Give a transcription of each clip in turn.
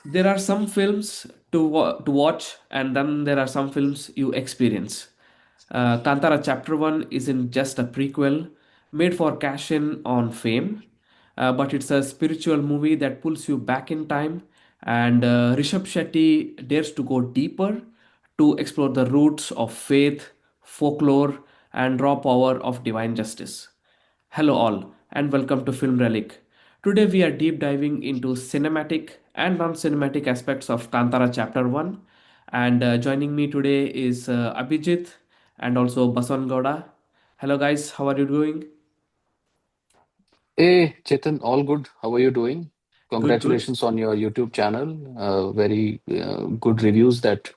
There are some films to watch, and then there are some films you experience. Kantara Chapter 1 isn't just a prequel made for cash in on fame, but it's a spiritual movie that pulls you back in time. And Rishab Shetty dares to go deeper to explore the roots of faith, folklore, and raw power of divine justice. Hello, all, and welcome to Film Relic. Today, we are deep diving into cinematic and non cinematic aspects of Kantara Chapter 1. And joining me today is Abhijit and also Basan Gowda. Hello, guys, how are you doing? Hey, Chetan, all good. How are you doing? Good, good. Congratulations on your YouTube channel. Very good reviews that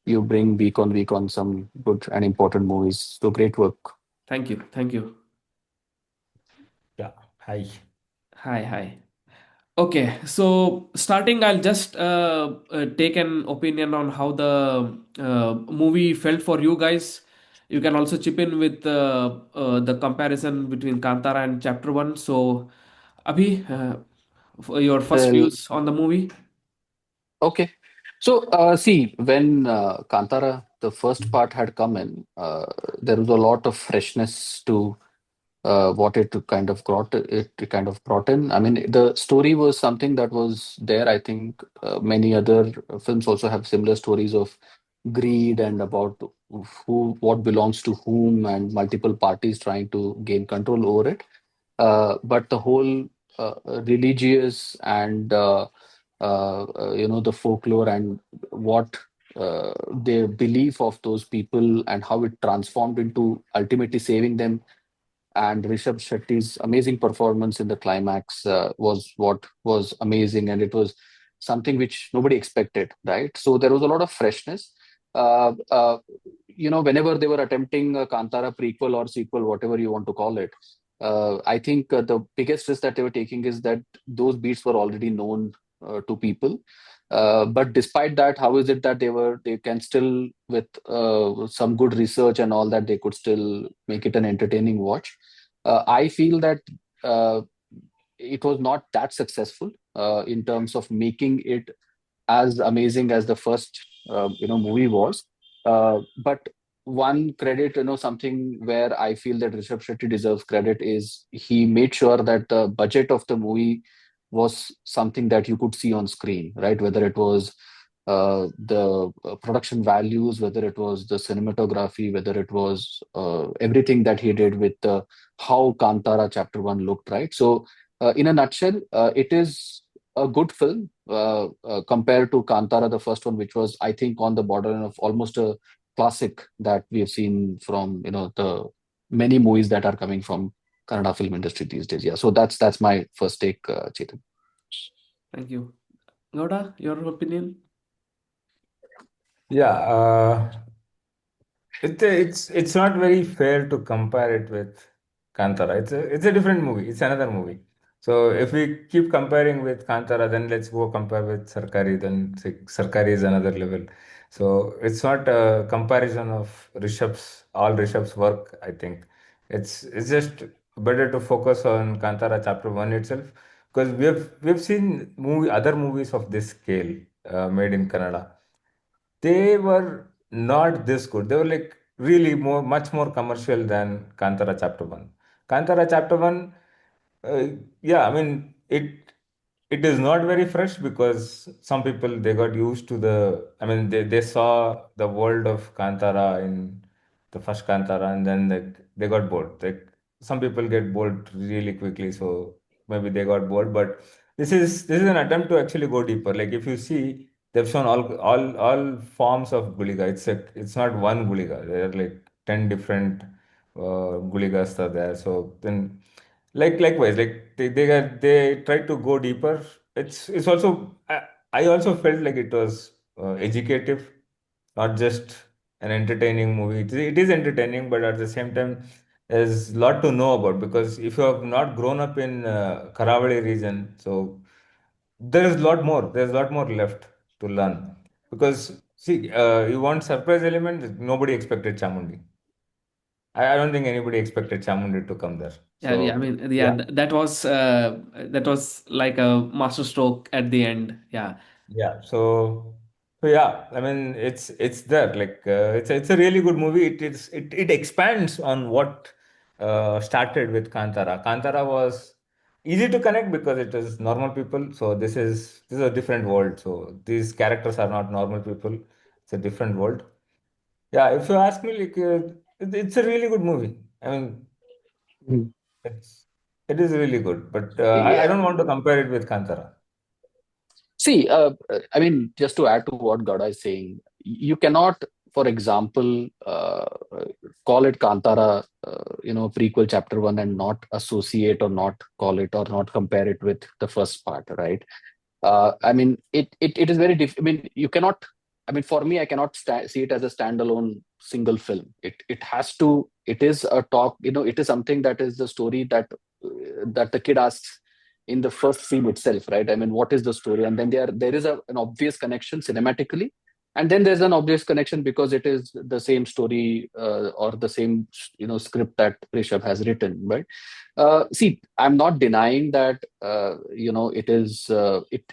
you bring week on some good and important movies. So great work. Thank you, thank you. Yeah, hi. Hi, hi. Okay, so starting, I'll just take an opinion on how the movie felt for you guys. You can also chip in with the comparison between Kantara and Chapter 1. So, Abhi, for your first Well, views on the movie? okay. So, see, when Kantara, the first part had come in, there was a lot of freshness to what it kind of brought in. I mean, the story was something that was there. I think many other films also have similar stories of greed and about what belongs to whom and multiple parties trying to gain control over it. But the whole religious and the folklore and what the belief of those people and how it transformed into ultimately saving them, and Rishab Shetty's amazing performance in the climax was what was amazing, and it was something which nobody expected, right? So there was a lot of freshness. Uh, uh, Whenever they were attempting a Kantara prequel or sequel, whatever you want to call it, I think the biggest risk that they were taking is that those beats were already known to people. But despite that, how is it that they can still, with some good research and all that, they could still make it an entertaining watch? I feel that uh, it was not that successful in terms of making it as amazing as the first movie was. But one credit, something where I feel that Rishabh Shetty deserves credit is he made sure that the budget of the movie was something that you could see on screen, right? Whether it was the production values, whether it was the cinematography, whether it was everything that he did with how Kantara Chapter 1 looked, right? So, in a nutshell, it is a good film compared to Kantara, the first one, which was, I think, on the borderline of almost a classic that we have seen from the many movies that are coming from Kannada film industry these days. Yeah, so that's my first take, Chetan. Thank you. Gowda, your opinion? Yeah, it's not very fair to compare it with Kantara. It's a different movie. It's another movie. So if we keep comparing with Kantara, then let's go compare with Sarkari. Then Sarkari is another level. So it's not a comparison of Rishab's work. I think it's just better to focus on Kantara Chapter One itself, because we've seen other movies of this scale made in Kannada. They were not this good. They were like really much more commercial than Kantara Chapter 1. Kantara Chapter 1, uh, yeah, I mean, it is not very fresh because some people they got used to they saw the world of Kantara in the first Kantara, and then they got bored. Like some people get bored really quickly, so maybe they got bored. But this is an attempt to actually go deeper. Like if you see, they've shown all forms of guliga. It's not one guliga. There are like 10 different guligas are there. So then, likewise, like they tried to go deeper. It's also I also felt like it was educative, not just an entertaining movie. It is entertaining, but at the same time, there's a lot to know about, because if you have not grown up in Karavali region, so there is a lot more. There's a lot more left to learn. Because see, you want surprise element. Nobody expected Chamundi. I don't think anybody expected Chamundi to come there. Yeah, I So mean, yeah, yeah, that was like a masterstroke at the end. Yeah. Yeah, so yeah, I mean it's there like it's a really good movie. It expands on what started with Kantara. Kantara was easy to connect because it is normal people. So this is a different world. So these characters are not normal people. It's a different world. Yeah, if you ask me, like it's a really good movie. I mean, Mm. it's it is really good, but I Yeah. don't want to compare it with Kantara. See, I mean, just to add to what Gada is saying, you cannot, for example, call it Kantara, prequel chapter one, and not associate or not call it or not compare it with the first part, right? I mean, it is very I mean, you cannot. I mean, for me, I cannot see it as a standalone single film. It has to. It is a talk. It is something that is the story that the kid asks in the first scene itself, right? I mean, what is the story? And then there is an obvious connection cinematically, and then there's an obvious connection because it is the same story or the same script that Rishabh has written, right? See, I'm not denying that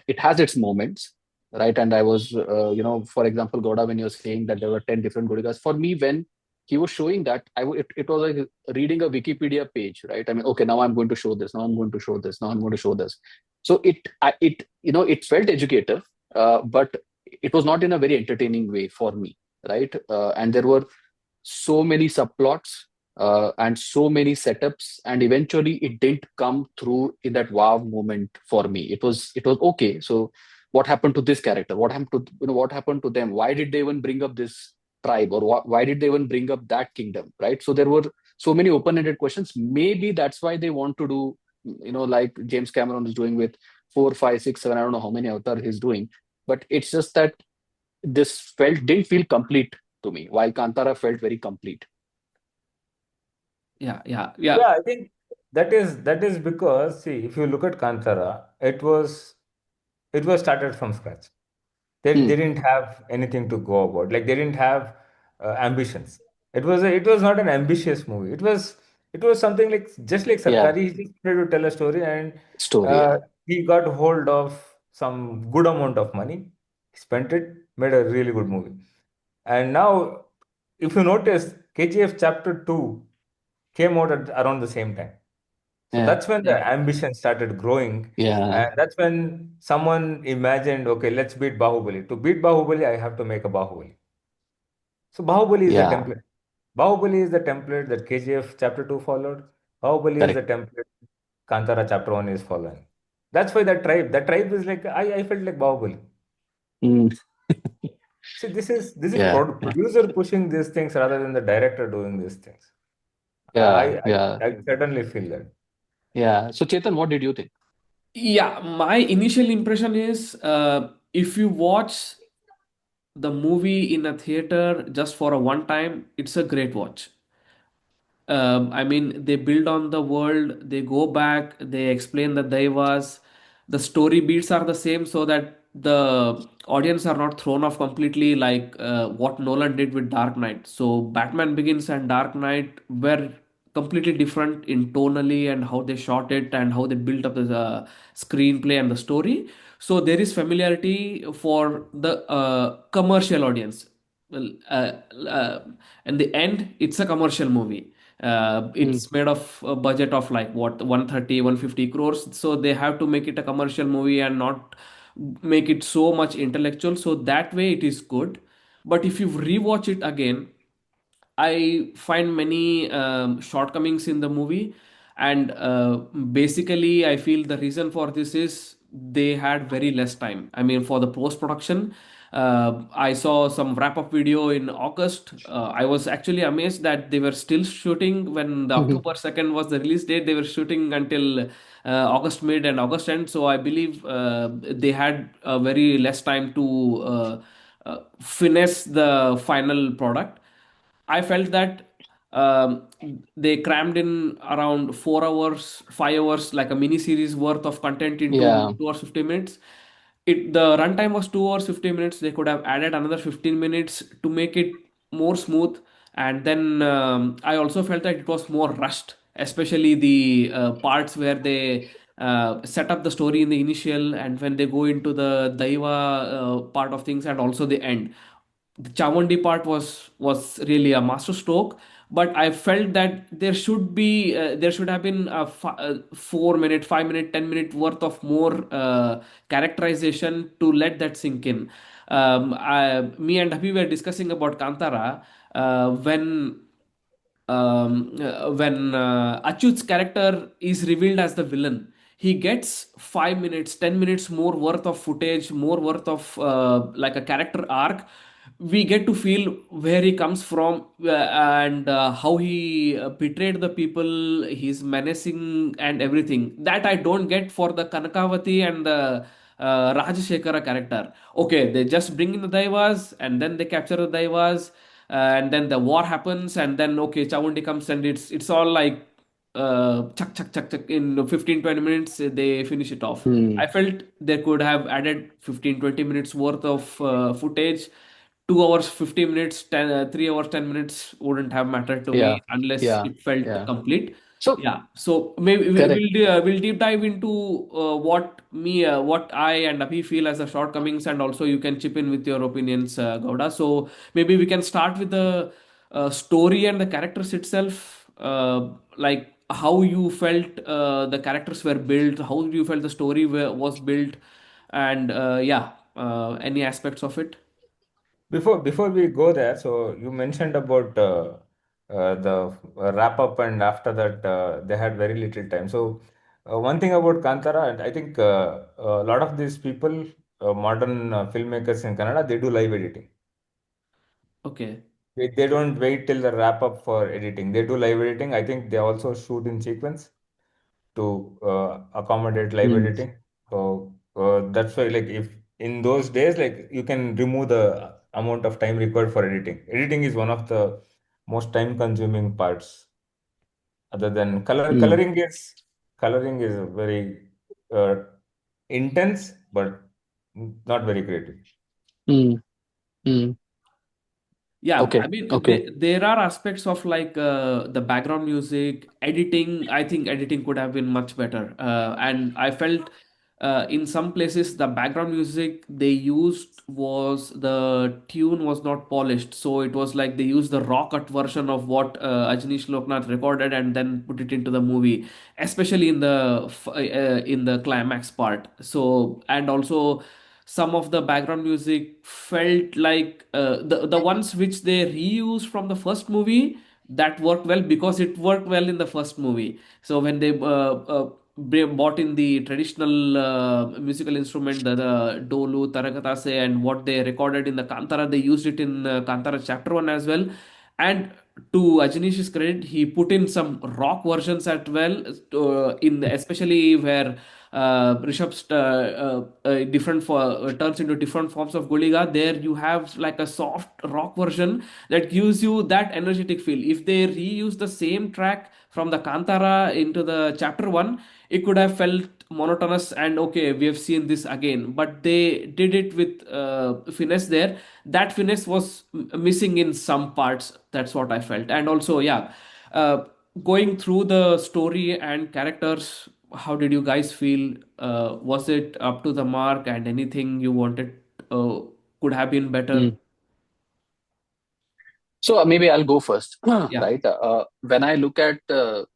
it has its moments, right? And I was for example, Goda, when you're saying that there were 10 different Godigas, for me, when he was showing that, it was like reading a Wikipedia page, right? I mean, okay, now I'm going to show this, now I'm going to show this, now I'm going to show this. So it felt educative, but it was not in a very entertaining way for me, right? And there were so many subplots and so many setups, and eventually it didn't come through in that wow moment for me. It was okay. So what happened to this character? What happened to what happened to them? Why did they even bring up this tribe, or why did they even bring up that kingdom? Right. So there were so many open-ended questions. Maybe that's why they want to do like James Cameron is doing with 4, 5, 6, 7. I don't know how many Avatar he's doing, but it's just that this didn't feel complete to me, while Kantara felt very complete. Yeah, yeah, yeah. Yeah, I think that is because, see, if you look at Kantara, it was started from scratch. They Hmm. didn't have anything to go about. Like they didn't have ambitions. It was not an ambitious movie. It was something like just like Yeah, Sarkari. He just wanted to tell a story, and story. uh, Yeah, he got hold of some good amount of money. He spent it, made a really good movie. And now, if you notice, KGF Chapter 2 came out at around the same time. So yeah, that's when the Yeah. ambition started growing. yeah, And that's when someone imagined, okay, let's beat Bahubali. To beat Bahubali, I have to make a Bahubali. So Bahubali is the yeah. template. Bahubali is the template that KGF Chapter 2 followed. Bahubali is the Correct. template Kantara Chapter 1 is following. That's why that tribe is like, I felt like Bahubali. Mm, See, this is yeah, yeah, producer pushing these things rather than the director doing these things. I, I, yeah, yeah, I certainly feel that. yeah. So, Chetan, what did you think? Yeah, my initial impression is if you watch the movie in a theater just for a one time, it's a great watch. I mean, they build on the world, they go back, they explain the Daivas. The story beats are the same so that the audience are not thrown off completely like what Nolan did with Dark Knight. So, Batman Begins and Dark Knight were completely different in tonally and how they shot it and how they built up the screenplay and the story. So, there is familiarity for the commercial audience. Well, in the end, it's a commercial movie. Mm, It's made of a budget of like what 130, 150 crores, so they have to make it a commercial movie and not make it so much intellectual, so that way it is good. But if you rewatch it again, I find many shortcomings in the movie, and basically, I feel the reason for this is they had very less time. I mean, for the post production, I saw some wrap up video in August. I was actually amazed that they were still shooting when the mhm. October 2nd was the release date. They were shooting until August mid and August end. So I believe they had very less time to finesse the final product. I felt that they crammed in around 4 hours, 5 hours, like a mini series worth of content into Yeah, 2 hours 50 minutes. The runtime was 2 hours 50 minutes. They could have added another 15 minutes to make it more smooth. And then I also felt that it was more rushed, especially the parts where they set up the story in the initial, and when they go into the Daiva part of things, and also the end. The Chamundi part was really a masterstroke, but I felt that there should have been a 4 minute, 5 minute, 10 minute worth of more characterization to let that sink in. Me and Happy were discussing about Kantara when Achyut's character is revealed as the villain. He gets 5 minutes, 10 minutes more worth of footage, more worth of like a character arc. We get to feel where he comes from and how he betrayed the people, his menacing and everything. That I don't get for the Kanakavati and the Rajashekara character. Okay, they just bring in the Daivas and then they capture the Daivas, and then the war happens, and then okay, Chamundi comes, and it's all like chuck chuck chuck chuck in 15-20 minutes they finish it off. Hmm. I felt they could have added 15-20 minutes worth of footage. 2 hours 50 minutes, 3 hours 10 minutes wouldn't have mattered to Yeah. me unless Yeah. it felt Yeah. complete. So Yeah, so maybe correct. we'll deep dive into what I and Abhi feel as the shortcomings, and also you can chip in with your opinions, Gauda. So maybe we can start with the story and the characters itself, like how you felt the characters were built, how you felt the story was built, and any aspects of it. Before we go there, so you mentioned about the wrap up, and after that they had very little time. So one thing about Kantara, and I think a lot of these people, modern filmmakers in Kannada, they do live editing. Okay. They don't wait till the wrap up for editing. They do live editing. I think they also shoot in sequence to accommodate live Hmm. editing. So that's why, like, if in those days, like, you can remove the amount of time required for editing. Editing is one of the most time-consuming parts. Other than Hmm. coloring is very uh, intense, but not very creative. Hmm. Hmm. Yeah, I Okay. mean, Okay. there are aspects of like the background music, editing. I think editing could have been much better. And I felt in some places the background music they used was the tune was not polished. So it was like they used the raw cut version of what Ajaneesh Loknath recorded and then put it into the movie, especially in the climax part. So and also some of the background music felt like the ones which they reused from the first movie, that worked well because it worked well in the first movie. So when they bought in the traditional musical instrument, the dolu tarakatase, and what they recorded in the Kantara, they used it in Kantara Chapter 1 as well. And to Ajnish's credit, he put in some rock versions as well, especially where Rishab's different turns into different forms of Goliga. There you have like a soft rock version that gives you that energetic feel. If they reuse the same track from the Kantara into the Chapter 1, it could have felt monotonous and okay, we have seen this again. But they did it with finesse there. That finesse was missing in some parts. That's what I felt. And also, yeah, uh, going through the story and characters, how did you guys feel? Was it up to the mark, and anything you wanted uh, could have been better? Hmm. So maybe I'll go first, Yeah. right? When I look at I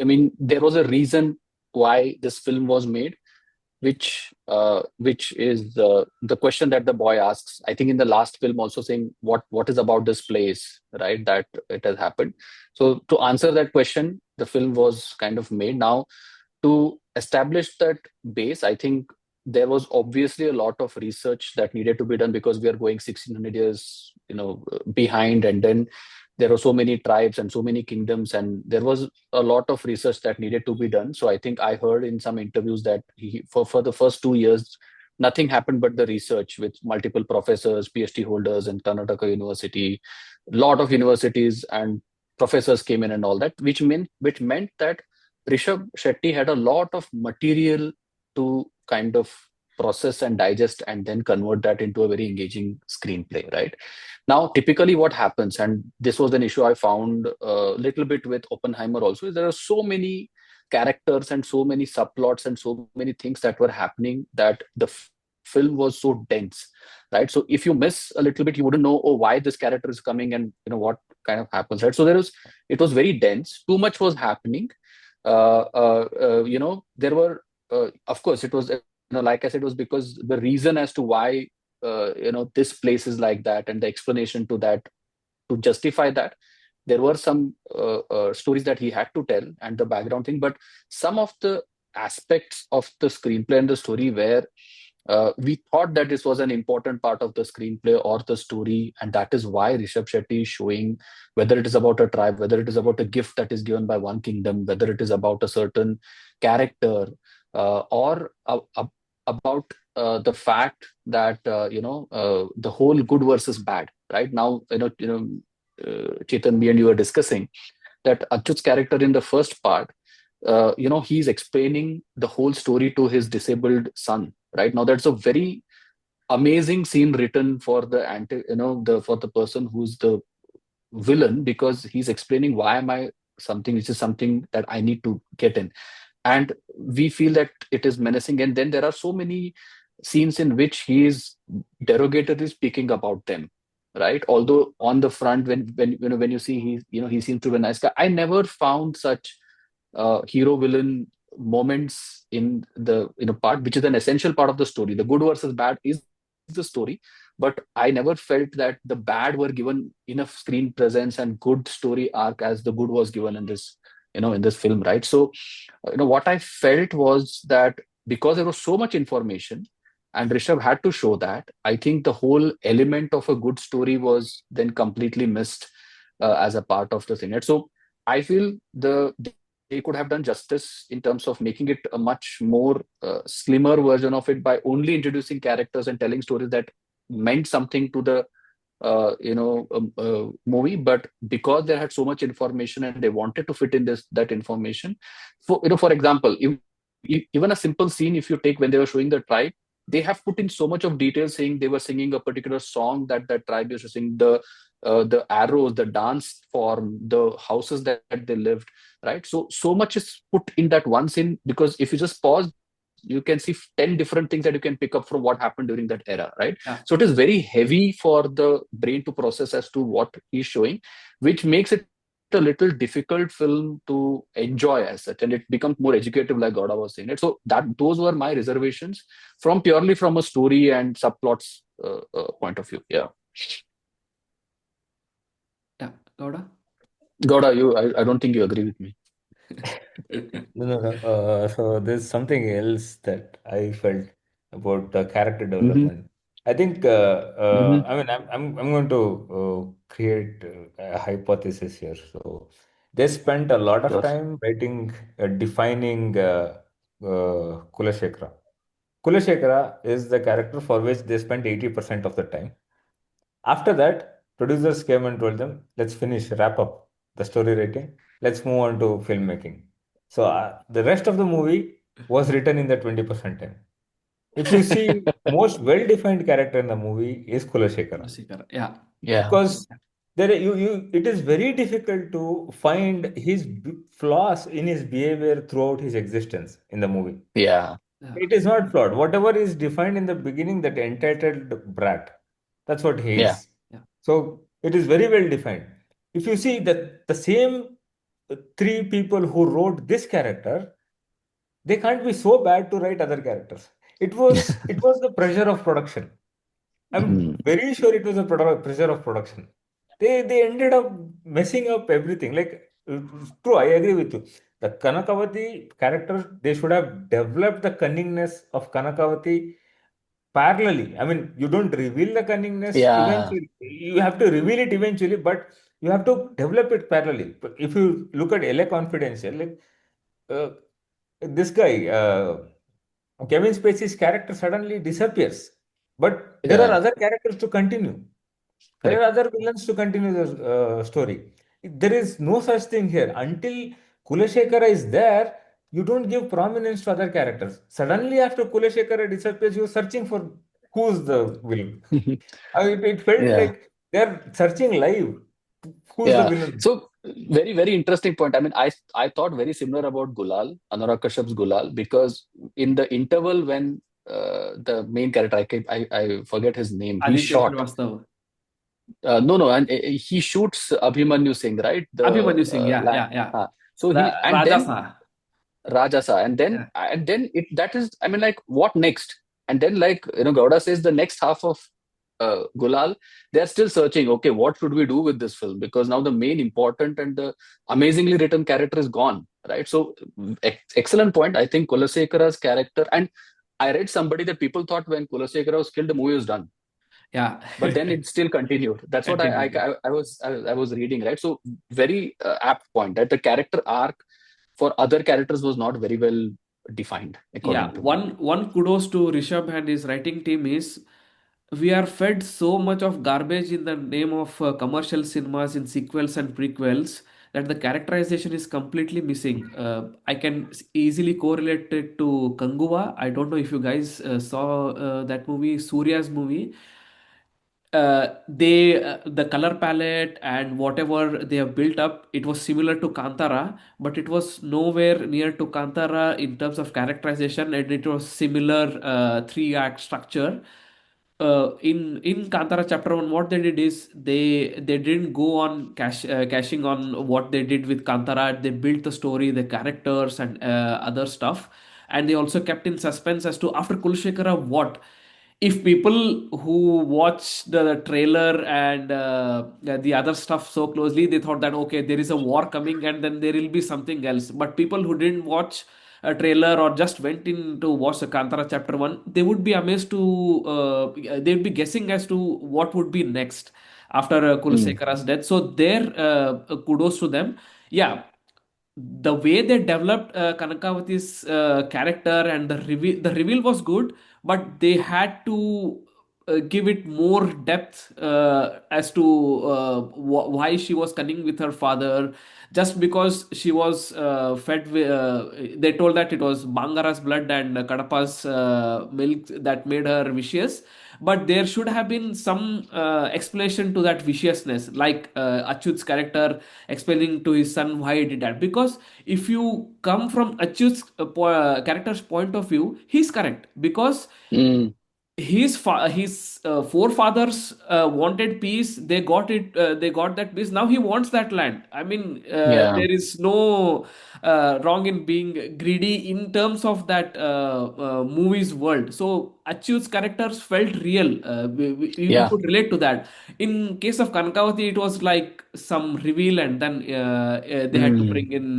mean, there was a reason why this film was made, which is the question that the boy asks. I think in the last film also saying what is about this place, right? That it has happened. So to answer that question, the film was kind of made. Now to establish that base, I think there was obviously a lot of research that needed to be done because we are going 1600 years, behind, and then there are so many tribes and so many kingdoms, and there was a lot of research that needed to be done. So I think I heard in some interviews that for the first 2 years, nothing happened but the research with multiple professors, PhD holders, and Karnataka University, lot of universities and professors came in and all that, which meant that Rishab Shetty had a lot of material to kind of process and digest and then convert that into a very engaging screenplay, right? Now, typically what happens, and this was an issue I found a little bit with Oppenheimer also, is there are so many characters and so many subplots and so many things that were happening, that the film was so dense, right? So if you miss a little bit, you wouldn't know, oh, why this character is coming, and what kind of happens, right? So it was very dense. Too much was happening. There were, of course, it was, like I said, it was because the reason as to why this place is like that, and the explanation to that, to justify that, there were some stories that he had to tell, and the background thing. But some of the aspects of the screenplay and the story where we thought that this was an important part of the screenplay or the story, and that is why Rishabh Shetty is showing, whether it is about a tribe, whether it is about a gift that is given by one kingdom, whether it is about a certain character, or about the fact that the whole good versus bad. Right now, Chetan, me and you were discussing that Achyut's character in the first part, he's explaining the whole story to his disabled son. Right now, that's a very amazing scene written for the for the person who's the villain, because he's explaining, why am I something which is something that I need to get in, and we feel that it is menacing. And then there are so many scenes in which he is derogatorily speaking about them, right? Although on the front, when you see, he seems to be a nice guy. I never found such hero villain moments in the part which is an essential part of the story. The good versus bad is the story, but I never felt that the bad were given enough screen presence and good story arc as the good was given in this in this film, right? So what I felt was that, because there was so much information and Rishabh had to show that, I think the whole element of a good story was then completely missed as a part of the thing, right? So I feel they could have done justice in terms of making it a much more slimmer version of it, by only introducing characters and telling stories that meant something to the movie. But because they had so much information and they wanted to fit in that information, for example, even a simple scene, if you take when they were showing the tribe, they have put in so much of detail, saying they were singing a particular song that that tribe used to sing, the arrows, the dance form, the houses that they lived, right? So much is put in that one scene, because if you just pause, you can see 10 different things that you can pick up from what happened during that era, right? Yeah. So it is very heavy for the brain to process as to what he's showing, which makes it a little difficult film to enjoy as such, and it becomes more educative, like Gauda was saying it. So those were my reservations, from purely from a story and subplots point of view. Yeah. Yeah, Gauda? Gauda, I don't think you agree with me. No, no, no. So there's something else that I felt about the character Mm-hmm. development. I think, Mm-hmm. I mean, I'm going to create a hypothesis here. So they spent a lot of Sure. time writing, defining Kulashekara. Kulashekara is the character for which they spent 80% of the time. After that, producers came and told them, let's finish, wrap up the story writing. Let's move on to filmmaking. So the rest of the movie was written in the 20% time. If you see, most well-defined character in the movie is Kulashekara, Kulashekara. Yeah. Yeah. because it is very difficult to find his flaws in his behavior throughout his existence in the movie. Yeah. Yeah. It is not flawed. Whatever is defined in the beginning, that entitled brat, that's what he Yeah. is. Yeah. So it is very well defined. If you see that the same three people who wrote this character, they can't be so bad to write other characters. It was the pressure of production. I'm Mhm. very sure it was a pressure of production. They ended up messing up everything. Like, true, I agree with you. The Kanakavati character, they should have developed the cunningness of Kanakavati parallelly. I mean, you don't reveal the cunningness Yeah. eventually. You have to reveal it eventually, but you have to develop it parallelly. But if you look at LA Confidential, like, uh, this guy, Kevin Spacey's character suddenly disappears. But there are Yeah. other characters to continue. There are Correct. other villains to continue the story. There is no such thing here. Until Kulashekara is there, you don't give prominence to other characters. Suddenly, after Kulashekara disappears, you're searching for who's the villain. It felt Yeah. like they're searching live. Who's the Yeah. villain? So Very, very interesting point. I mean, I thought very similar about Gulal, Anurag Kashyap's Gulal, because in the interval when the main character, I forget his name, he's Aditya shot. Srivastav. No, no, and he shoots Abhimanyu Singh, right? The Abhimanyu Singh, yeah, yeah, yeah. so he and then Rajasa. Rajasa, Yeah, and then it that is, I mean, like, what next? And then, like, Gowda says, the next half of Gulal, they're still searching. Okay, what should we do with this film? Because now the main important and the amazingly written character is gone, right? So, excellent point. I think Kulasekara's character, and I read somebody that people thought when Kulasekara was killed, the movie was done, yeah. but then it still continued. That's what Continued. I was reading, right? So, very apt point that the character arc for other characters was not very well defined, Yeah, according to me. one kudos to Rishabh and his writing team is we are fed so much of garbage in the name of commercial cinemas in sequels and prequels that the characterization is completely missing. I can easily correlate it to Kanguva. I don't know if you guys saw that movie, Surya's movie. The color palette and whatever they have built up, it was similar to Kantara, but it was nowhere near to Kantara in terms of characterization, and it was similar three-act structure. In Kantara Chapter 1, what they did is they didn't go on cashing on what they did with Kantara. They built the story, the characters, and other stuff, and they also kept in suspense as to after Kulshekara what. If people who watch the trailer and the other stuff so closely, they thought that okay, there is a war coming and then there will be something else. But people who didn't watch a trailer or just went in to watch the Kantara Chapter 1, they would be amazed to, they would be guessing as to what would be next after Mm, Kulasekara's death. So, there, kudos to them. Yeah, the way they developed Kanakavati's character and the reveal was good, but they had to give it more depth as to why she was cunning with her father. Just because she was fed with, they told that it was Bangara's blood and Kadapa's milk that made her vicious. But there should have been some explanation to that viciousness, like Achyut's character explaining to his son why he did that. Because if you come from Achyut's character's point of view, he's correct. Because mm, his forefathers wanted peace, they got it, they got that peace. Now he wants that land. I mean, yeah, there is no wrong in being greedy in terms of that movie's world. So Achyut's characters felt real. We yeah. could relate to that. In case of Kankavati, it was like some reveal, and then they had to Mm, bring in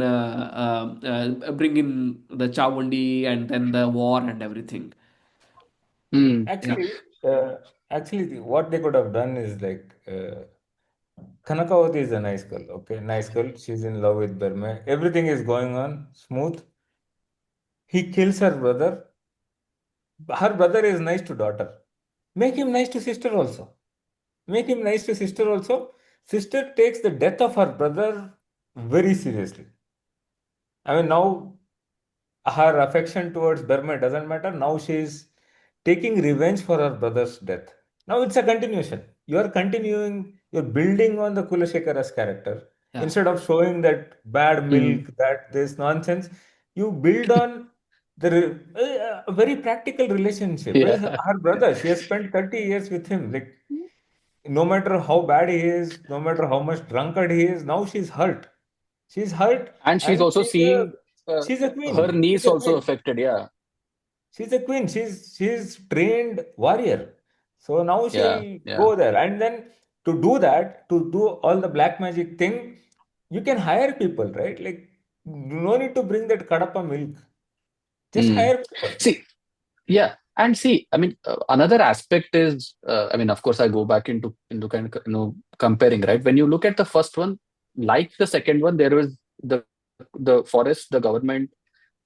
the Chawandi and then the war and everything. mm, Yeah. Actually, what they could have done is like Kanakavati is a nice girl. Okay, nice girl. She's in love with Burma. Everything is going on smooth. He kills her brother. Her brother is nice to daughter. Make him nice to sister also. Make him nice to sister also. Sister takes the death of her brother very seriously. I mean, now her affection towards Burma doesn't matter. Now she is taking revenge for her brother's death. Now it's a continuation. You are continuing, you're building on the Kulashekara's character. Yeah. Instead of showing that bad mm, milk, that this nonsense, you build on a very practical relationship. Well, yeah. her brother, she has spent 30 years with him. Like, no matter how bad he is, no matter how much drunkard he is, now she's hurt. She's hurt, And she's and also seeing she's a her queen. She's niece a also queen. affected. Yeah, She's a queen. She's trained warrior. So now yeah, she'll yeah. go there. And then to do that, to do all the black magic thing, you can hire people, right? Like, no need to bring that Kadapa milk. Just Mm. hire people. See, yeah, and see, I mean, another aspect is, I mean, of course, I go back into kind of, comparing, right? When you look at the first one, like the second one, there was the forest, the government,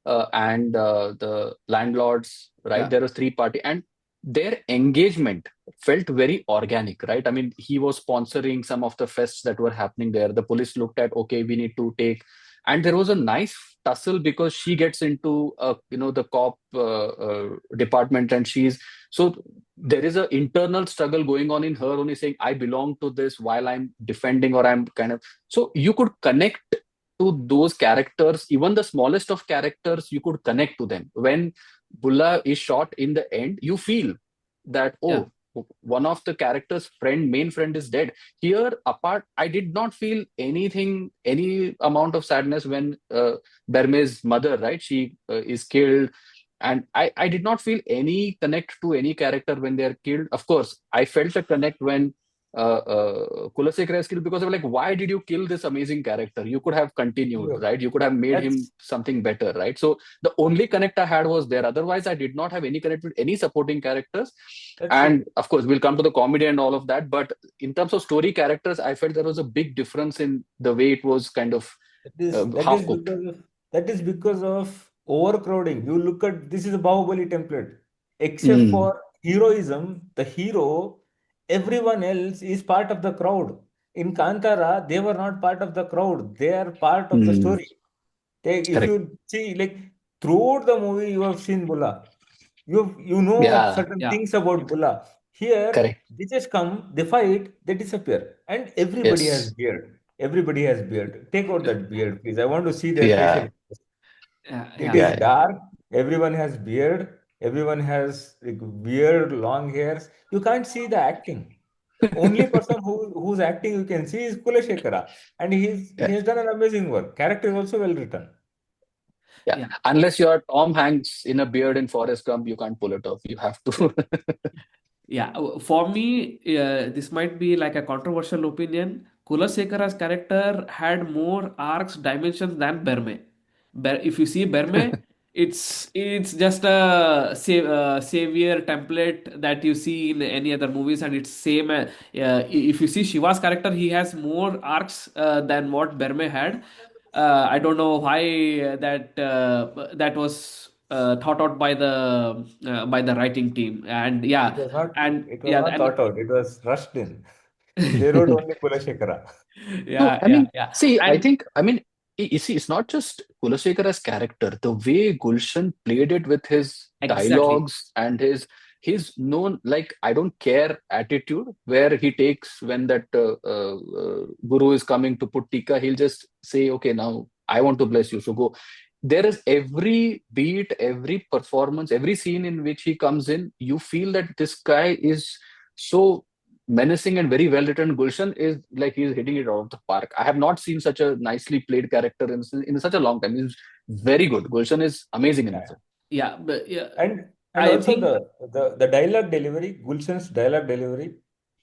and the landlords, right? Yeah. There was three party, and their engagement felt very organic, right? I mean, he was sponsoring some of the fests that were happening there. The police looked at, okay, we need to take, and there was a nice tussle because she gets into the cop department, and so there is an internal struggle going on in her only, saying I belong to this while I'm defending, or I'm kind of, so you could connect to those characters, even the smallest of characters, you could connect to them. When Bulla is shot in the end, you feel that, Yeah, oh, one of the characters' main friend is dead. Here, apart, I did not feel anything, any amount of sadness when Berme's mother, right, she is killed, and I did not feel any connect to any character when they are killed. Of course, I felt a connect when Kulasekara is killed, because of like, why did you kill this amazing character? You could have continued, Look, right? You could have made him that's something better, right? So the only connect I had was there. Otherwise, I did not have any connect with any supporting characters. that's And of course, we'll come to the comedy and all of that. But in terms of story characters, I felt there was a big difference in the way it was kind of That is that half is cooked. because of that is because of overcrowding. You look at this is a Bahubali template. Except Mm, for heroism, the hero, everyone else is part of the crowd. In Kantara, they were not part of the crowd. They are part of the mm, story. If correct. you see, like throughout the movie, you have seen Bulla. You know Yeah, certain yeah, things about Bulla. Here, correct. they just come, they fight, they disappear, and everybody has Yes. beard. Everybody has beard. Take out that beard, please. I want to see their facial Yeah, expression. yeah, It yeah, is yeah, yeah. dark. Everyone has beard. Everyone has like weird long hairs. You can't see the acting. Only person who's acting you can see is Kulashekara, and he Yeah. has done an amazing work. Character is also well written. Yeah. yeah. Unless you're Tom Hanks in a beard in Forrest Gump, you can't pull it off. You have to. Yeah, for me, this might be like a controversial opinion. Kulasekara's character had more arcs, dimensions than Berme. If you see Berme, it's just a savior template that you see in any other movies, and it's same. If you see Shiva's character, he has more arcs than what Berme had. I don't know why that was thought out by the writing team, and It yeah, was not. and It was yeah, not and thought out. It was rushed in. They wrote only Kulashekara. No, yeah, I yeah, mean, yeah, see, I and think, I mean, you see, it's not just Kulasekara's character. The way Gulshan played it with his exactly, dialogues and his known, like, I don't care attitude, where he takes when that guru is coming to put tika, he'll just say, okay, now I want to bless you, so go. There is every beat, every performance, every scene in which he comes in, you feel that this guy is so menacing and very well written. Gulshan is like he's hitting it out of the park. I have not seen such a nicely played character in such a long time. He's very good. Gulshan is amazing in this. Yeah. yeah, but yeah, And I also think the dialogue delivery, Gulshan's dialogue delivery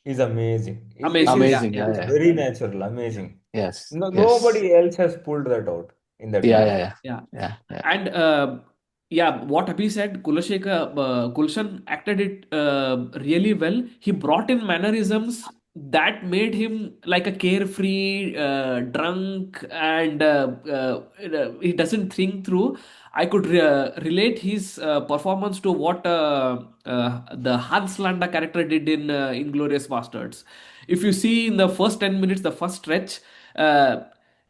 is amazing. It amazing. Yeah, is Amazing. it yeah, Yeah, is yeah. very natural, amazing. Yes. No, Yes. nobody else has pulled that out in that Yeah, movie. yeah, yeah. yeah. Yeah, yeah. And yeah, what Abhi said, Gulshan acted it really well. He brought in mannerisms that made him like a carefree, drunk, and he doesn't think through. I could relate his performance to what the Hans Landa character did in Inglorious Bastards. If you see in the first 10 minutes, the first stretch, uh,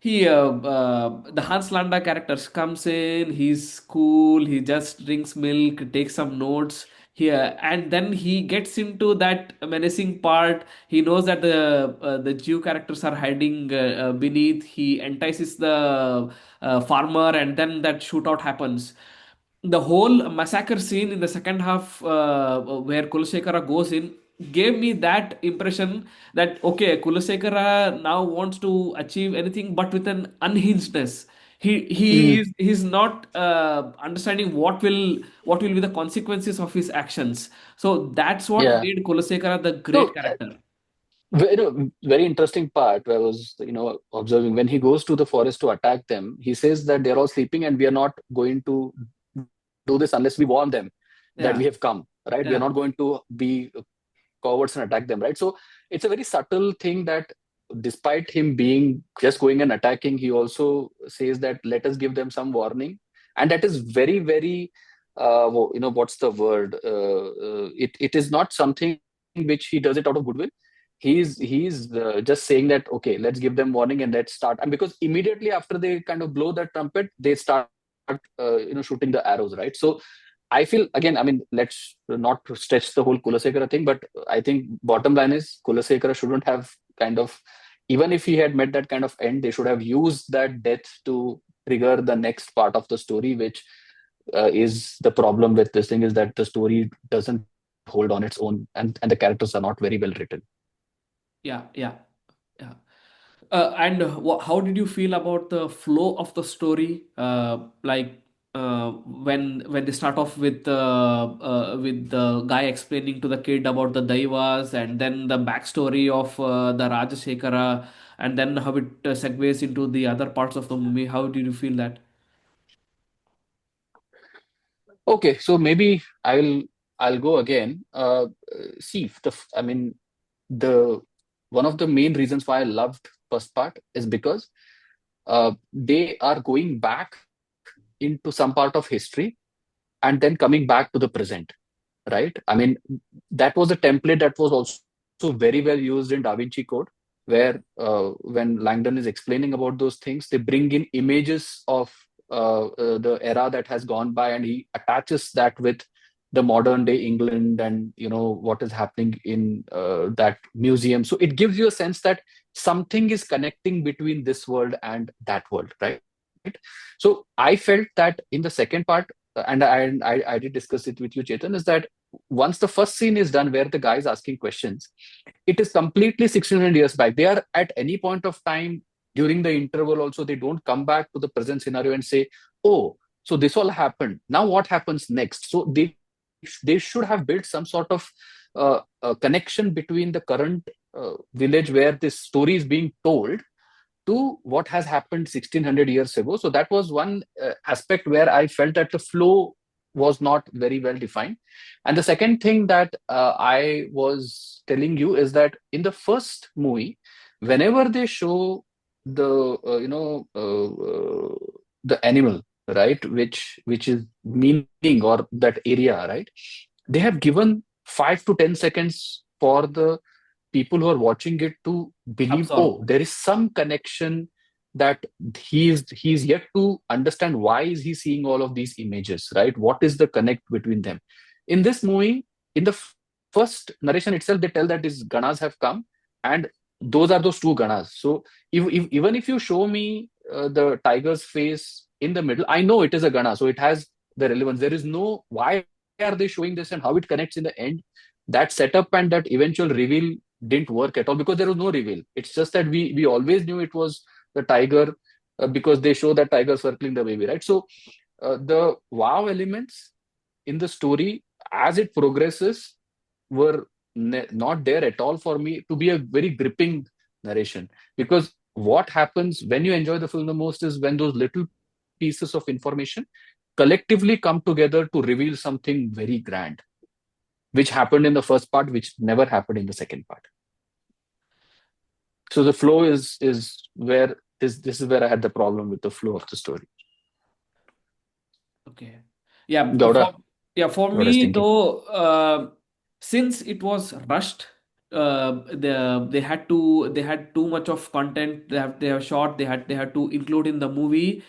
the Hans Landa characters comes in. He's cool. He just drinks milk, takes some notes here, and then he gets into that menacing part. He knows that the Jew characters are hiding beneath. He entices the farmer, and then that shootout happens. The whole massacre scene in the second half, where Kulasekara goes in, gave me that impression that okay, Kulasekara now wants to achieve anything, but with an unhingedness. Mm, He's not understanding what will be the consequences of his actions. So that's what yeah. made Kulasekara the great No, character. very interesting part where I was, observing when he goes to the forest to attack them. He says that they're all sleeping and we are not going to do this unless we warn them that we have Yeah, come. Right? We are not yeah, going to be cowards and attack them, right? So it's a very subtle thing that despite him being just going and attacking, he also says that let us give them some warning, and that is very, very, what's the word? It is not something which he does it out of goodwill. he's just saying that, okay, let's give them warning and let's start. And because immediately after they kind of blow the trumpet, they start shooting the arrows, right? So I feel, again, I mean, let's not stretch the whole Kulasekara thing, but I think bottom line is Kulasekara shouldn't have kind of, even if he had met that kind of end, they should have used that death to trigger the next part of the story, which is the problem with this thing, is that the story doesn't hold on its own, and the characters are not very well written. Yeah, yeah, yeah. And how did you feel about the flow of the story? When they start off with the guy explaining to the kid about the Daivas, and then the backstory of the Rajasekara, and then how it segues into the other parts of the movie. How did you feel that? Okay, so maybe I'll go again. See, I mean, the one of the main reasons why I loved first part is because they are going back into some part of history and then coming back to the present, right? I mean, that was a template that was also very well used in Da Vinci Code, where when Langdon is explaining about those things, they bring in images of the era that has gone by, and he attaches that with the modern day England, and what is happening in that museum. So it gives you a sense that something is connecting between this world and that world, right? So I felt that in the second part, and I did discuss it with you, Chetan, is that once the first scene is done where the guy is asking questions, it is completely 1600 years back. They are at any point of time during the interval also, they don't come back to the present scenario and say, oh, so this all happened, now what happens next? So they should have built some sort of connection between the current village where this story is being told to what has happened 1600 years ago. So that was one aspect where I felt that the flow was not very well defined. And the second thing that I was telling you is that in the first movie, whenever they show the the animal, right, which is meaning, or that area, right, they have given 5 to 10 seconds for the people who are watching it to believe, Absorb. oh, there is some connection, that he's yet to understand why is he seeing all of these images, right? What is the connect between them? In this movie, in the first narration itself, they tell that these ganas have come, and those are those two ganas. So if even if you show me the tiger's face in the middle, I know it is a gana, so it has the relevance. There is no why are they showing this and how it connects in the end. That setup and that eventual reveal didn't work at all, because there was no reveal. It's just that we always knew it was the tiger, because they show that tiger circling the baby, right? So the wow elements in the story as it progresses were not there at all for me to be a very gripping narration. Because what happens when you enjoy the film the most is when those little pieces of information collectively come together to reveal something very grand, which happened in the first part, which never happened in the second part. So the flow is where this is where I had the problem with the flow of the story. Okay. Yeah, Gauda, for what is me thinking? though, since it was rushed, they had too much of content. They have shot. They had to include in the movie.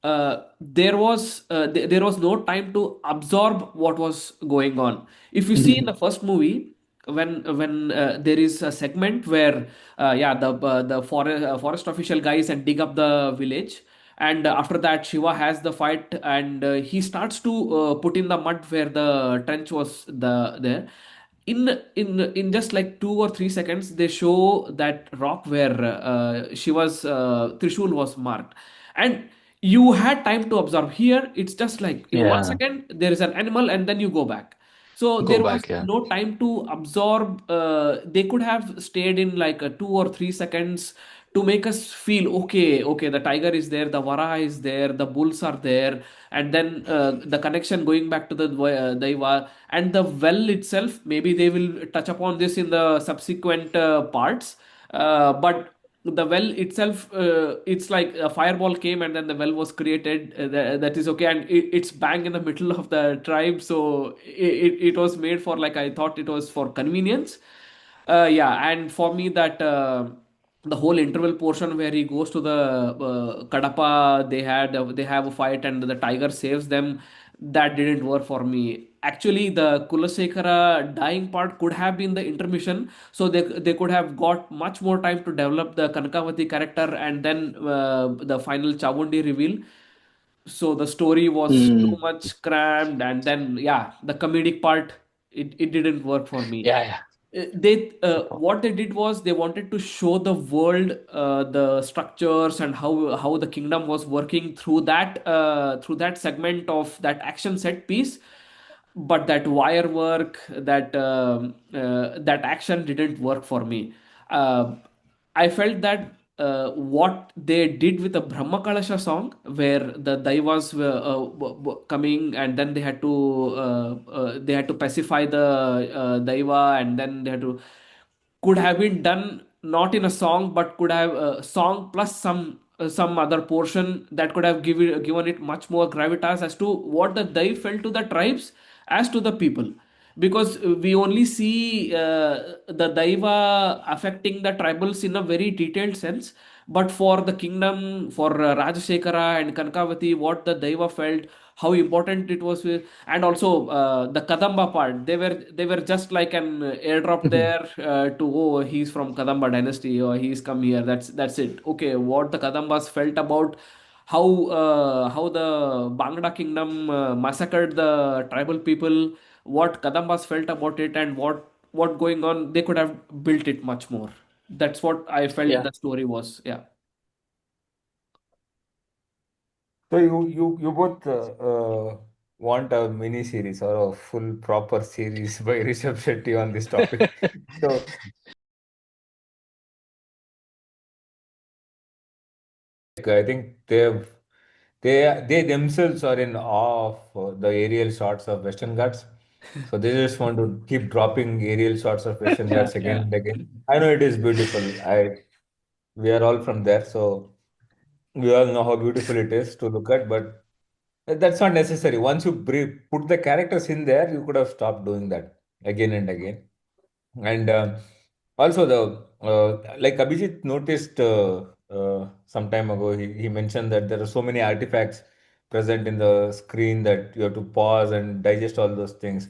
There was no time to absorb what was going on. If you see in the first movie, when there is a segment where the forest official guys and dig up the village, and after that Shiva has the fight, and he starts to put in the mud where the trench was there. In just like 2 or 3 seconds they show that rock where Shiva's Trishul was marked, and you had time to observe. Here it's just like in one Yeah, second there is an animal and then you go back. So go there was back. Yeah, no time to absorb. They could have stayed in like 2 or 3 seconds to make us feel okay. Okay, the tiger is there, the varaha is there, the bulls are there, and then the connection going back to the daiva and the well itself. Maybe they will touch upon this in the subsequent parts. But the well itself, it's like a fireball came and then the well was created. That is okay, and it's bang in the middle of the tribe, so it was made for, like, I thought it was for convenience. Yeah, and for me that the whole interval portion where he goes to the Kadapa, they have a fight and the tiger saves them. That didn't work for me. Actually, the Kulasekara dying part could have been the intermission, so they could have got much more time to develop the Kanakavati character and then the final Chamundi reveal. So the story was too Mm. much crammed, and then yeah, the comedic part, it didn't work for me. Yeah, yeah. They what they did was they wanted to show the world, the structures and how the kingdom was working through that segment of that action set piece, but that wire work, that action didn't work for me. I felt that what they did with the Brahma Kalasha song, where the Daivas were coming, and then they had to pacify the Daiva, and then they had to, could have been done not in a song, but could have a song plus some other portion that could have given it much more gravitas as to what the Dai felt to the tribes as to the people, because we only see the Daiva affecting the tribals in a very detailed sense, but for the kingdom, for Rajashekara and Kankavati, what the Daiva felt, how important it was and also the Kadamba part, they were just like an airdrop there to, oh, he's from Kadamba dynasty or he's come here, that's it. Okay, what the Kadambas felt about how the Bangla kingdom massacred the tribal people, what Kadambas felt about it, and what going on, they could have built it much more. That's what I felt Yeah. the story was. Yeah. So you both want a mini series or a full proper series by Rishabh Shetty on this topic. So I think they themselves are in awe of the aerial shots of Western Ghats. So they just want to keep dropping aerial shots of Western Yeah, Ghats again yeah. and again. I know it is beautiful. We are all from there, so we all know how beautiful it is to look at, but that's not necessary. Once you put the characters in there, you could have stopped doing that again and again. And also the like Abhijit noticed some time ago, he mentioned that there are so many artifacts present in the screen that you have to pause and digest all those things.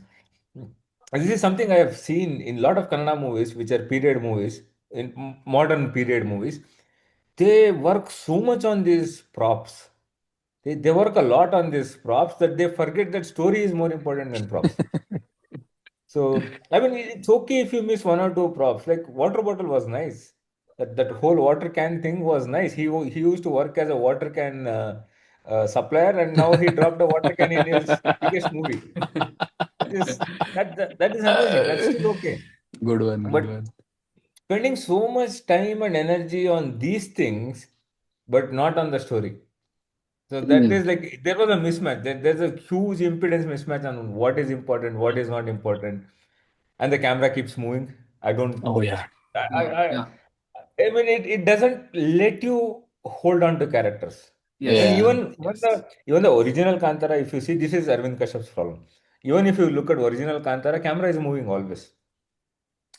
And this is something I have seen in a lot of Kannada movies, which are period movies, in modern period movies. They work so much on these props. They work a lot on these props that they forget that story is more important than props. So, I mean, it's okay if you miss one or two props. Like water bottle was nice. That whole water can thing was nice. He used to work as a water can supplier, and now he dropped a water can in his biggest movie. That is that is amazing. That's still okay. Good one, good But one. spending so much time and energy on these things, but not on the story. So that Mm. is like there was a mismatch. There's a huge impedance mismatch on what is important, what is not important, and the camera keeps moving. I don't. Oh, yeah. I I, Yeah, I yeah. I mean it doesn't let you hold on to characters. I mean Yes, Yeah, even the original Kantara, if you see, this is Arvind Kashyap's problem. Even if you look at original Kantara, camera is moving always.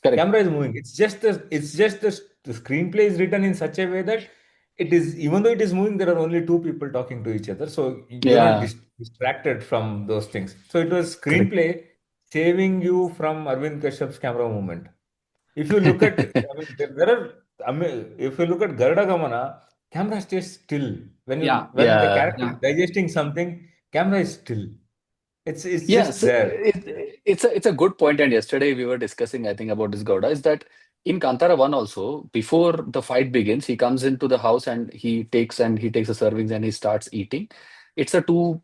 correct. Camera is moving. The screenplay is written in such a way that it is, even though it is moving, there are only two people talking to each other, so you're not Yeah, distracted from those things. So it was correct. screenplay saving you from Arvind Kashyap's camera movement. If you look at, I mean, there are, I mean, if you look at Garuda Gamana, camera stays still. yeah, When the Yeah. character is yeah. digesting something, camera is still. It's just Yes, there. it's a good point. And yesterday we were discussing, I think, about this Gouda, is that in Kantara 1 also, before the fight begins, he comes into the house and he takes the servings and he starts eating. It's a two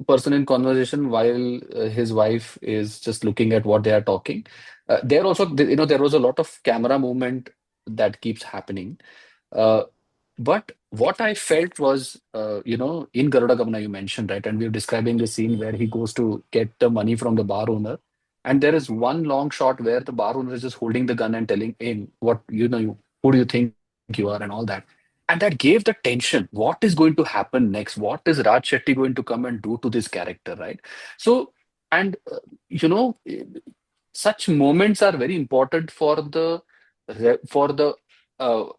person in conversation while his wife is just looking at what they are talking. There also, there was a lot of camera movement that keeps happening. Uh, But what I felt was, in Garuda Gamana, you mentioned, right? And we were describing the scene where he goes to get the money from the bar owner. And there is one long shot where the bar owner is just holding the gun and telling him, who do you think you are, and all that. And that gave the tension. What is going to happen next? What is Raj Shetty going to come and do to this character, right? So, and, you know, such moments are very important for the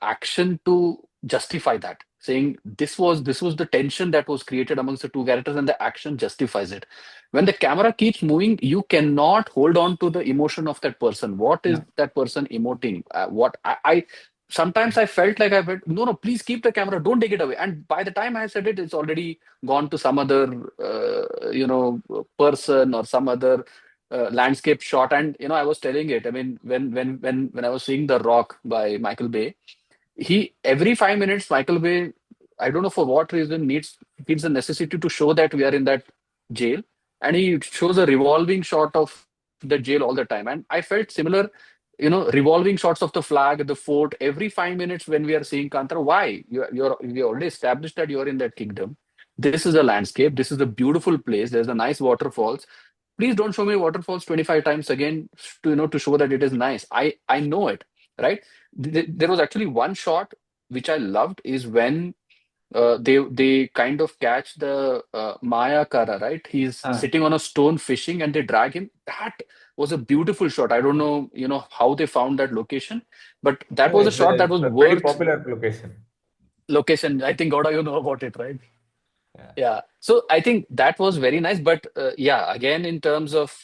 action to justify that, saying this was the tension that was created amongst the two characters, and the action justifies it. When the camera keeps moving, you cannot hold on to the emotion of that person. What is Yeah. that person emoting? What I sometimes I felt like I went, no, no, please keep the camera, don't take it away. And by the time I said it, it's already gone to some other person or some other landscape shot. And I was telling it, I mean, when I was seeing The Rock by Michael Bay, he every 5 minutes, Michael Bay, I don't know for what reason, feels the necessity to show that we are in that jail, and he shows a revolving shot of the jail all the time. And I felt similar, revolving shots of the flag, the fort, every 5 minutes when we are seeing Kantar. Why? We already established that you're in that kingdom. This is a landscape. This is a beautiful place. There's a nice waterfalls. Please don't show me waterfalls 25 times again to show that it is nice. I know it, right? There was actually one shot which I loved, is when they kind of catch the Maya Kara, right? He's Ah, sitting on a stone fishing, and they drag him. That was a beautiful shot. I don't know, how they found that location, but that Yeah, was a shot that it's was a pretty worth popular location. location. I think, Gauda, you know about it, right? Yeah. Yeah. So I think that was very nice. But yeah, again, in terms of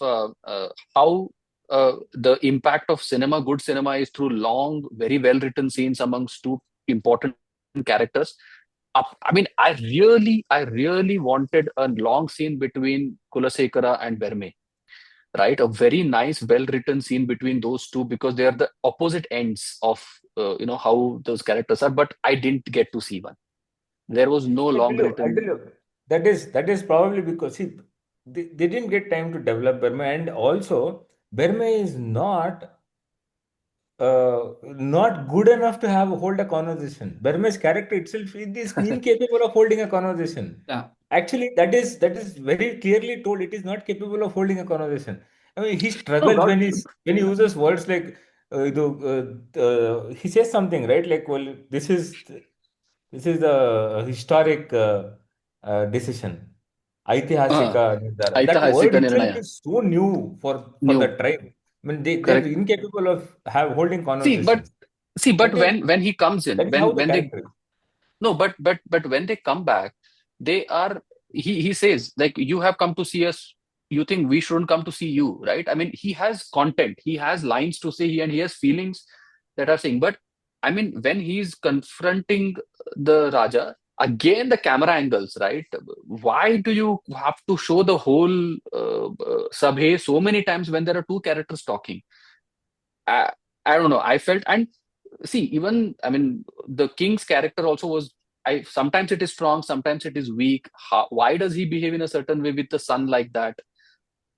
how the impact of cinema, good cinema, is through long, very well written scenes amongst two important characters. I mean, I really wanted a long scene between Kulasekara and Verme, right? A very nice, well written scene between those two, because they are the opposite ends of how those characters are. But I didn't get to see one. There was no long I'll tell written. you, that is probably because, see, they didn't get time to develop Burma, and also Burma is not good enough to hold a conversation. Burma's character itself is incapable of holding a conversation. yeah. Actually, that is very clearly told. It is not capable of holding a conversation. I mean, he No, struggles God. when he uses words like he says something, right, like, well, this is the historic decision. Uh, Aitihasika Nirdara. That word Aitahasika itself Nirnaya. is so new for the New. tribe. I mean, they're Correct. incapable of holding See, but conversations. see, but That is when he comes in, that is how the when they character is. no, but when they come back, they are he says, like, you have come to see us. You think we shouldn't come to see you, right? I mean, he has content, he has lines to say, and he has feelings that are saying. But I mean, when he's confronting the Raja, again the camera angles, right? Why do you have to show the whole Sabhe so many times when there are two characters talking? I, I don't know. I felt, and see, even, I mean, the king's character also was. I sometimes it is strong, sometimes it is weak. Why does he behave in a certain way with the son like that?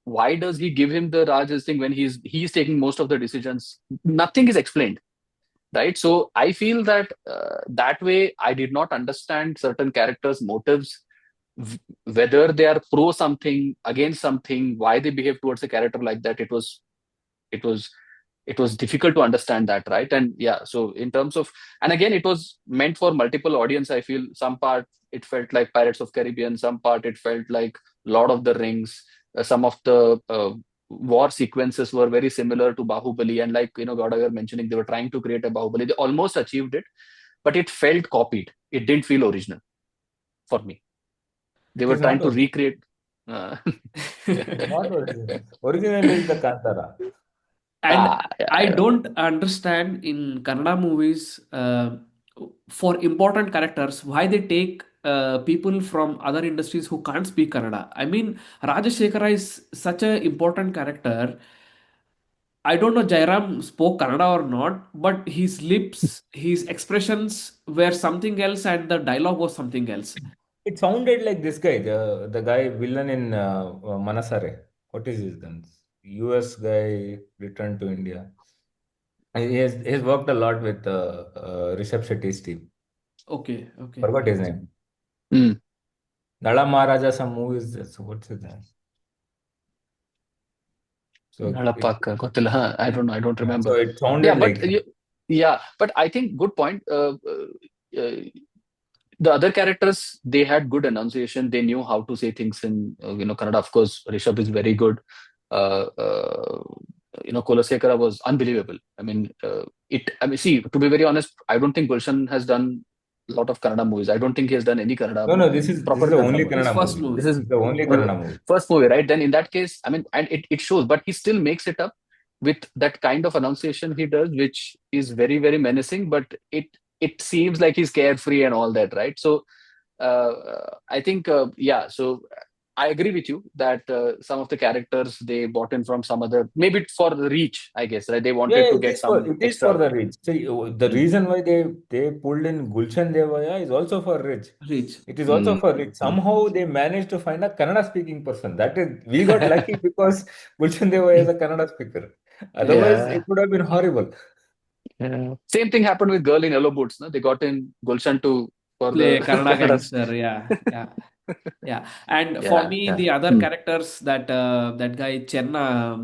Why does he give him the Raj's thing when he's taking most of the decisions? Nothing is explained, right? So I feel that that way I did not understand certain characters' motives, whether they are pro something, against something, why they behave towards a character like that. It was it was difficult to understand that, right? And yeah, so in terms of, and again, it was meant for multiple audience. I feel some part it felt like Pirates of Caribbean, some part it felt like Lord of the Rings. Some of the war sequences were very similar to Bahubali, and like, God, you were mentioning, they were trying to create a Bahubali. They almost achieved it, but it felt copied. It didn't feel original for me. They It were is trying not to original. recreate. uh, It is not original. Original is the Kantara. And yeah, I I know. don't understand in Kannada movies, for important characters, why they take people from other industries who can't speak Kannada. I mean, Rajashekara is such an important character. I don't know Jairam spoke Kannada or not, but his lips, his expressions were something else, and the dialogue was something else. It sounded like this guy, the guy villain in Manasare. What is his name? US guy returned to India. And he has worked a lot with Rishab Shetty's team. Okay, okay. Forgot his name. Mm. Nala Maharaja, some movies. So what's his name? So it, Nalapaka, Gottila. Huh, I don't know. I don't so remember. it Yeah, sounded but like him. yeah, but I think good point. The other characters, they had good enunciation. They knew how to say things in Kannada. Of course, Rishabh is very good. Uh, uh, Kolasekara was unbelievable. I mean, see, to be very honest, I don't think Gulshan has done a lot of Kannada movies. I don't think he has done any No, no, this is proper the Kannada only movie. His Kannada first movie. This movie. is This is the only Kannada movie. first movie, right? Then in that case, I mean, and it shows, but he still makes it up with that kind of enunciation he does, which is very, very menacing, but it seems like he's carefree and all that, right? So I think, yeah. So I agree with you that some of the characters they bought in from some other, maybe for the reach, I guess, right? They Yeah, wanted to it get is for some it is for extra. the rich. See, the Mm, reason why they pulled in Gulshan Devaya is also for rich. Rich. It is also mm, for rich. mm. Somehow they managed to find a Kannada speaking person. That is, we got lucky because Gulshan Devaya is a Kannada speaker. Otherwise, it Yeah. would have been horrible. Yeah. Same thing happened with Girl in Yellow Boots. No? They got in Gulshan to for the Play Kannada Kannada. gangster. Yeah, yeah. Yeah, and for Yeah, me, yeah. the other Hmm. characters that guy Chenna,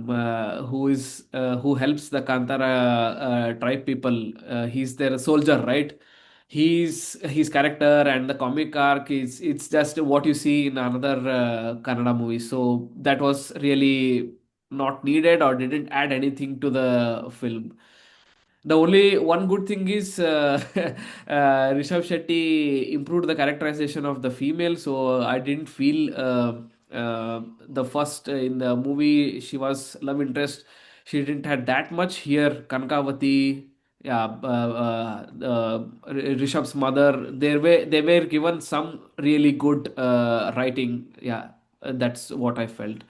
who helps the Kantara tribe people. He's their soldier, right? His character and the comic arc is it's just what you see in another Kannada movie. So that was really not needed or didn't add anything to the film. The only one good thing is Rishab Shetty improved the characterization of the female, so I didn't feel the first in the movie she was love interest. She didn't had that much here. Kankavati, yeah, Rishab's mother. They were given some really good writing. Yeah, that's what I felt.